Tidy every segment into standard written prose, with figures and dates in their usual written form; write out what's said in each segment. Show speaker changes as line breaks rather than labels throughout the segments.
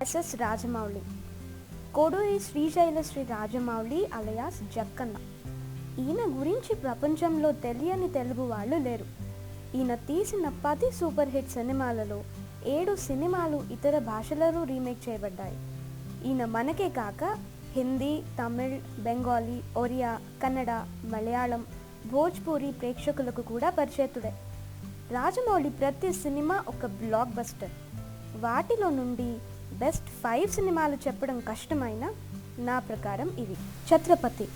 SS Rajamouli. Koduri Srisaila Shri Rajamouli alias Jakkanna. ఈయన గురించి ప్రపంచంలో తెలియని తెలుగు వాళ్ళు లేరు. ఈయన తీసిన 10 సూపర్ హిట్ సినిమాలలో 7 సినిమాలు ఇతర భాషలలో రీమేక్ చేయబడ్డాయి. ఈయన మనకే కాక హిందీ, తమిళ్, బెంగాలీ, ఒరియా, కన్నడ, మలయాళం, భోజ్పూరి ప్రేక్షకులకు కూడా పరిచయితుడే. రాజమౌళి ప్రతి సినిమా ఒక బ్లాక్ బస్టర్. వాటిలో నుండి బెస్ట్ 5 సినిమాలు చెప్పడం కష్టమైన నా ప్రకారం ఇవి. ఛత్రపతి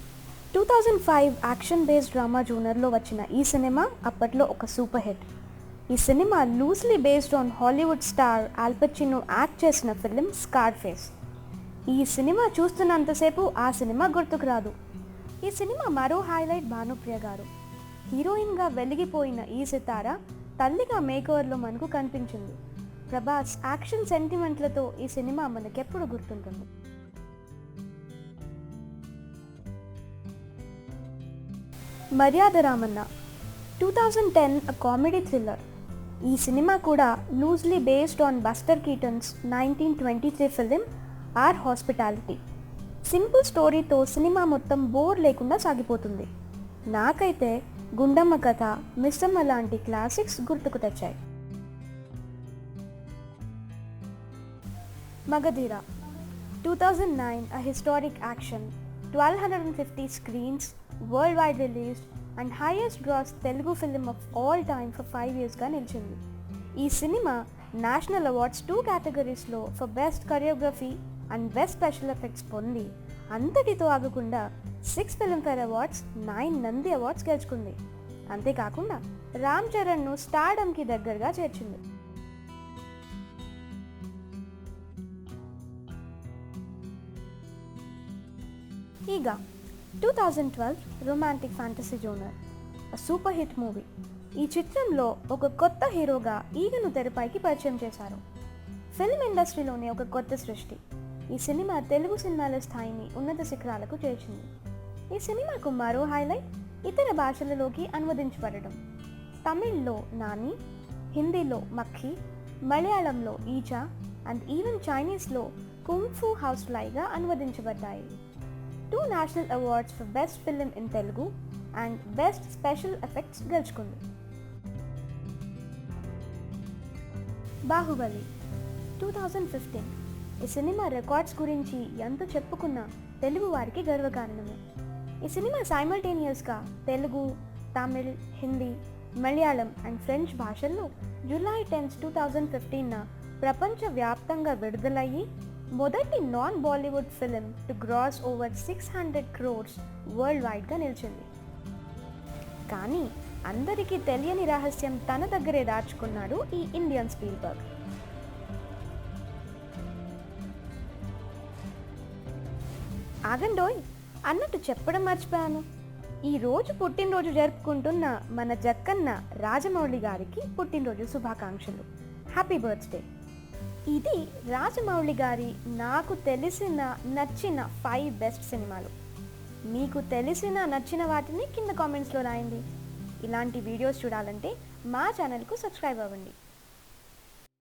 2005 యాక్షన్ బేస్డ్ డ్రామా జోనర్లో వచ్చిన ఈ సినిమా అప్పట్లో ఒక సూపర్ హిట్. ఈ cinema loosely based on Hollywood star all పచినో act చేసిన ఫిలిం స్కార్ఫేస్. ఈ సినిమా చూస్తున్నంతసేపు ఆ సినిమా గుర్తుకు రాదు. ఈ సినిమా మరో హైలైట్ భానుప్రియ గారు. హీరోయిన్గా వెలిగిపోయిన ఈ సితార తల్లిగా మేకోవర్లో మనకు కనిపించింది. ప్రభాస్ యాక్షన్ సెంటిమెంట్లతో ఈ సినిమా మనకెప్పుడు గుర్తుంటుంది. Maryada Ramanna 2010 comedy thriller. ఈ సినిమా కూడా loosely based on Buster Keaton's 1923 film our hospitality. Simple స్టోరీతో సినిమా మొత్తం బోర్ లేకుండా సాగిపోతుంది. నాకైతే గుండమ్మ కథ, మిస్సమ్మ లాంటి క్లాసిక్స్ గుర్తుకు తెచ్చాయి. Magadheera 2009 a historic action, 1250 screens, worldwide released and highest gross Telugu film of all time for 5 years గా నిలిచింది. ఈ సినిమా నేషనల్ అవార్డ్స్ 2 కేటగిరీస్లో for best choreography and best special effects పొంది అంతటితో ఆగకుండా 6 ఫిల్మ్ఫేర్ అవార్డ్స్, 9 నంది అవార్డ్స్ గెలుచుకుంది. అంతేకాకుండా రామ్ చరణ్ను స్టార్డమ్కి దగ్గరగా చేర్చింది. ఈగ 2012 romantic fantasy genre, super hit movie. ఈ చిత్రంలో ఒక కొత్త హీరోగా ఈగను తెరపైకి పరిచయం చేశారు. ఫిల్మ్ ఇండస్ట్రీలోనే ఒక కొత్త సృష్టి. ఈ సినిమా తెలుగు సినిమాల స్థాయిని ఉన్నత శిఖరాలకు చేర్చింది. ఈ సినిమాకు మరో హైలైట్ ఇతర భాషలలోకి అనువదించబడడం. తమిళ్లో నాని, హిందీలో మక్కీ, మలయాళంలో ఈచా అండ్ ఈవెన్ చైనీస్లో కుంగ్-ఫూ హౌస్ ఫ్లైగా అనువదించబడ్డాయి. 2 national awards for best film in Telugu and best special effects గెలుచుకుంది. బాహుబలి 2015. ఈ సినిమా రికార్డ్స్ గురించి ఎంత చెప్పుకున్నా తెలుగు వారికి గర్వకారణమే. ఈ సినిమా సైమల్టేనియస్గా తెలుగు, తమిళ్, హిందీ, మలయాళం అండ్ ఫ్రెంచ్ భాషల్లో జూలై 10, 2015 ప్రపంచవ్యాప్తంగా విడుదలయ్యి మొదటి non Bollywood film to gross over 600 crores world వైడ్గా నిలిచింది. కానీ అందరికీ తెలియని రహస్యం తన దగ్గరే దాచుకున్నాడు ఈ ఇండియన్ స్పీల్బర్గ్. ఆగండోయ్ అన్నట్టు చెప్పడం మర్చిపోయాను. ఈరోజు పుట్టినరోజు జరుపుకుంటున్న మన జక్కన్న రాజమౌళి గారికి పుట్టినరోజు శుభాకాంక్షలు. Happy birthday. ఇది రాజమౌళి గారి నాకు తెలిసిన నచ్చిన 5 బెస్ట్ సినిమాలు. మీకు తెలిసిన నచ్చిన వాటిని కింద కామెంట్స్లో రాయండి. ఇలాంటి వీడియోస్ చూడాలంటే మా ఛానల్కు సబ్స్క్రైబ్ అవ్వండి.